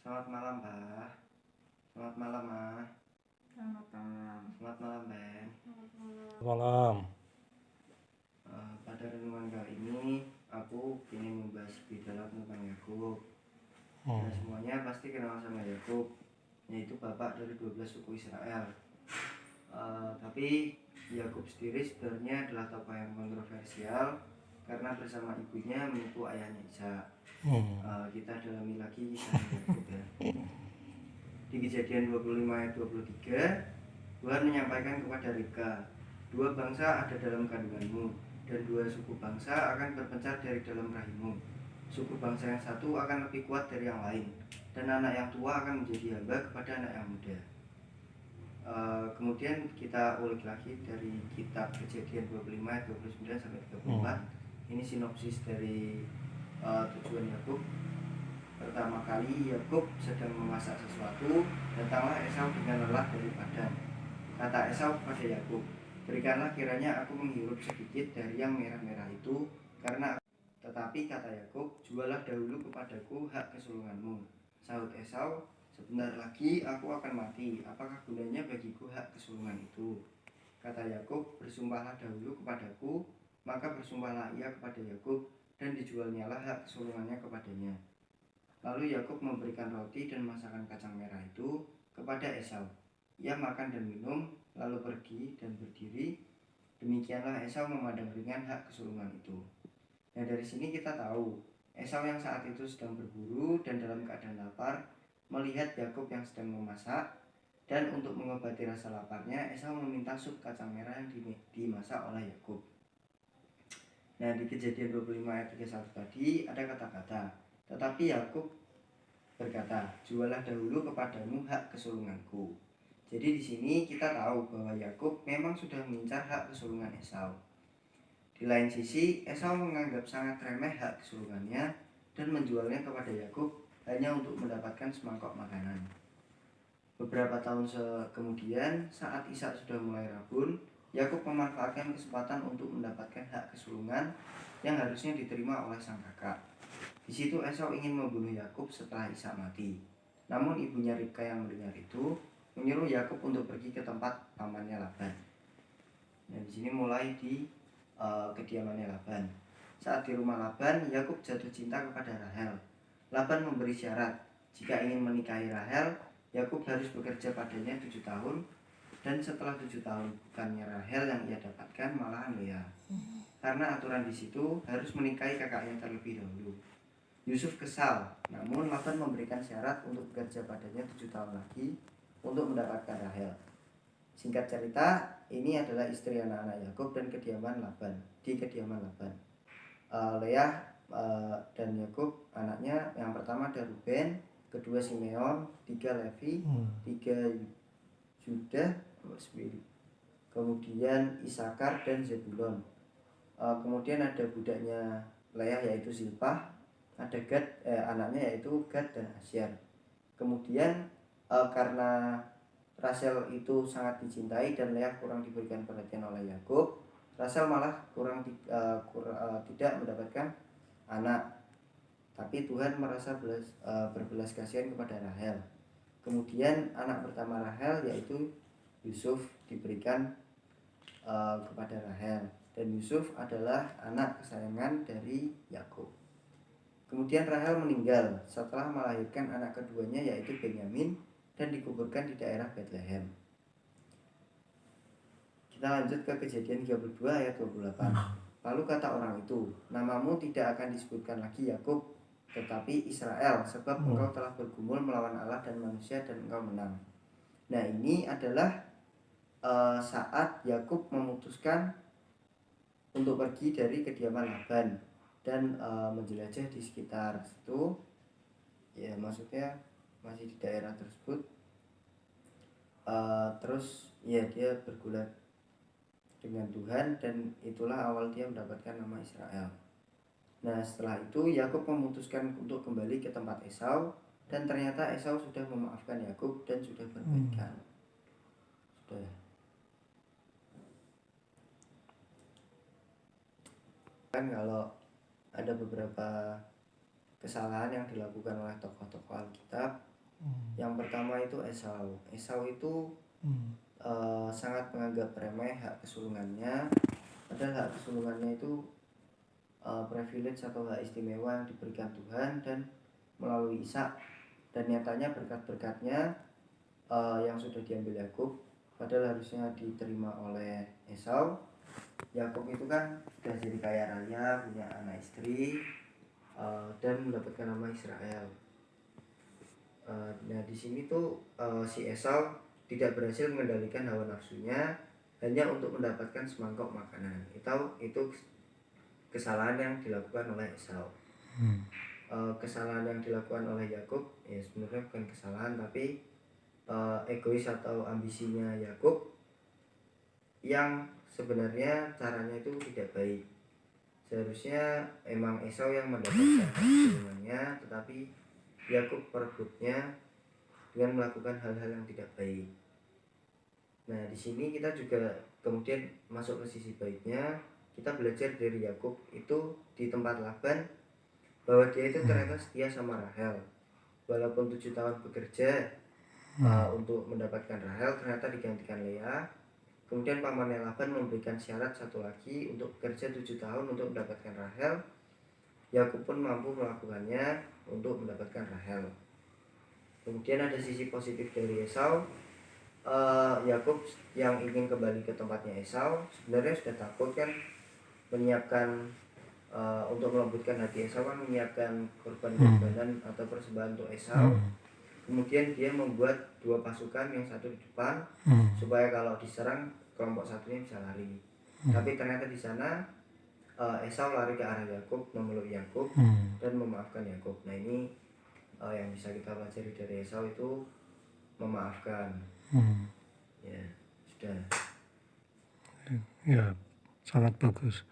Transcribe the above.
Selamat malam, Pak. Selamat malam, Ma. Selamat malam. Selamat malam, Ben. Selamat malam. Malam. Pada renungan kali ini, aku ingin membahas lebih dalam tentang Yakub. Dan semuanya pasti kenal sama Yakub, yaitu bapak dari 12 suku Israel. Tapi Yakub sendiri sebenarnya adalah tokoh yang kontroversial karena bersama ibunya menipu ayahnya Ishak. Kita dalami lagi kisah Yakub ya. Di Kejadian 25 ayat 23, Tuhan menyampaikan kepada Ribka, 2 bangsa ada dalam kandunganmu, dan 2 suku bangsa akan berpencar dari dalam rahimmu. Suku bangsa yang satu akan lebih kuat dari yang lain, dan anak yang tua akan menjadi hamba kepada anak yang muda. Kemudian kita ulik lagi dari kitab Kejadian 25 ayat 29 sampai 34. Ini sinopsis dari tujuan Yakub. Pertama kali Yakub sedang memasak sesuatu, datanglah Esau dengan lelah dari padang. Kata Esau kepada Yakub, berikanlah kiranya aku menghirup sedikit dari yang merah-merah itu, tetapi kata Yakub, jualah dahulu kepadaku hak kesulunganmu. Sahut Esau, sebentar lagi aku akan mati, apakah gunanya bagiku hak kesulungan itu? Kata Yakub, bersumpahlah dahulu kepadaku. Maka bersumpahlah ia kepada Yakub, dan dijualnyalah hak kesulungannya kepadanya. Lalu Yakub memberikan roti dan masakan kacang merah itu kepada Esau. Ia makan dan minum, lalu pergi dan berdiri. Demikianlah Esau memandang ringan hak kesulungan itu. Nah, dari sini kita tahu Esau yang saat itu sedang berburu dan dalam keadaan lapar melihat Yakub yang sedang memasak, dan untuk mengobati rasa laparnya Esau meminta sup kacang merah yang dimasak oleh Yakub. Nah, di Kejadian 25 ayat 31 tadi ada kata-kata, tetapi Yakub berkata, jualah dahulu kepadamu hak kesulunganku. Jadi di sini kita tahu bahwa Yakub memang sudah mengincar hak kesulungan Esau. Di lain sisi, Esau menganggap sangat remeh hak kesulungannya dan menjualnya kepada Yakub hanya untuk mendapatkan semangkok makanan. Beberapa tahun kemudian, saat Ishak sudah mulai rabun, Yakub memanfaatkan kesempatan untuk mendapatkan hak kesulungan yang harusnya diterima oleh sang kakak. Di situ Esau ingin membunuh Yakub setelah Ishak mati. Namun ibunya Ribka yang mendengar itu menyuruh Yakub untuk pergi ke tempat pamannya Laban. Dan di sini mulai di kediamannya Laban. Saat di rumah Laban, Yakub jatuh cinta kepada Rahel. Laban memberi syarat, jika ingin menikahi Rahel, Yakub harus bekerja padanya 7 tahun, dan setelah 7 tahun bukannya Rahel yang ia dapatkan, malahan Lea. Karena aturan di situ harus menikahi kakaknya terlebih dahulu. Yusuf kesal, namun Laban memberikan syarat untuk bekerja padanya 7 tahun lagi untuk mendapatkan Rahel. Singkat cerita, ini adalah istri anak-anak Yakub dan kediaman Laban. Di kediaman Laban, Leah dan Yakub anaknya, yang pertama ada Ruben, kedua Simeon, 3 Levi, 3 Yuda, kemudian Isakar dan Zebulon. Kemudian ada budaknya Leah yaitu Zilpah, ada Gad, anaknya yaitu Gad dan Asyar. Kemudian karena Rachel itu sangat dicintai dan Leah kurang diberikan perhatian oleh Yakub, Rachel malah tidak mendapatkan anak. Tapi Tuhan merasa berbelas kasihan kepada Rahel. Kemudian anak pertama Rahel yaitu Yusuf diberikan kepada Rahel, dan Yusuf adalah anak kesayangan dari Yakub. Kemudian Rahel meninggal setelah melahirkan anak keduanya yaitu Benyamin, dan dikuburkan di daerah Bethlehem. Kita lanjut ke Kejadian 32 ayat 28. Lalu kata orang itu, namamu tidak akan disebutkan lagi Yakub, tetapi Israel, sebab engkau telah bergumul melawan Allah dan manusia dan engkau menang. Nah, ini adalah saat Yakub memutuskan untuk pergi dari kediaman Laban dan menjelajah di sekitar situ, ya maksudnya masih di daerah tersebut. Terus ya dia bergulat dengan Tuhan, dan itulah awal dia mendapatkan nama Israel. Nah, setelah itu Yakub memutuskan untuk kembali ke tempat Esau, dan ternyata Esau sudah memaafkan Yakub dan sudah berbaikan. Sudah. Kan kalau ada beberapa kesalahan yang dilakukan oleh tokoh-tokoh Alkitab, Esau. Esau itu Hmm. sangat menganggap remeh hak kesulungannya, padahal hak kesulungannya itu privilege atau hak istimewa yang diberikan Tuhan dan melalui Ishak, dan nyatanya berkat-berkatnya yang sudah diambil Yakub padahal harusnya diterima oleh Esau. Yakub itu kan sudah jadi kaya raya, punya anak istri, dan mendapatkan nama Israel. Nah di sini tuh si Esau tidak berhasil mengendalikan hawa nafsunya hanya untuk mendapatkan semangkok makanan. Itu kesalahan yang dilakukan oleh Esau. Kesalahan yang dilakukan oleh Yakub ya sebenarnya bukan kesalahan, tapi egois atau ambisinya Yakub yang sebenarnya caranya itu tidak baik. Seharusnya emang Esau yang mendapatkan keuntungannya, tetapi Yakub merebutnya dengan melakukan hal-hal yang tidak baik. Nah, di sini kita juga kemudian masuk ke sisi baiknya. Kita belajar dari Yakub itu di tempat Laban bahwa dia itu ternyata setia sama Rahel. Walaupun 7 tahun bekerja untuk mendapatkan Rahel, ternyata digantikan Lea. Kemudian pamannya Laban memberikan syarat satu lagi untuk bekerja 7 tahun untuk mendapatkan Rahel. Yakub pun mampu melakukannya untuk mendapatkan Rahel. Kemudian ada sisi positif dari Esau. Yakub yang ingin kembali ke tempatnya Esau sebenarnya sudah takut kan, menyiapkan untuk melembutkan hati Esau kan, menyiapkan korban-korbanan atau persembahan untuk Esau. Kemudian dia membuat 2 pasukan, yang satu di depan supaya kalau diserang kelompok satunya bisa lari. Tapi ternyata di sana Esau lari ke arah Yakub, memeluk Yakub dan memaafkan Yakub. Nah ini yang bisa kita pelajari dari Esau itu memaafkan. Ya sudah. Ya, sangat bagus.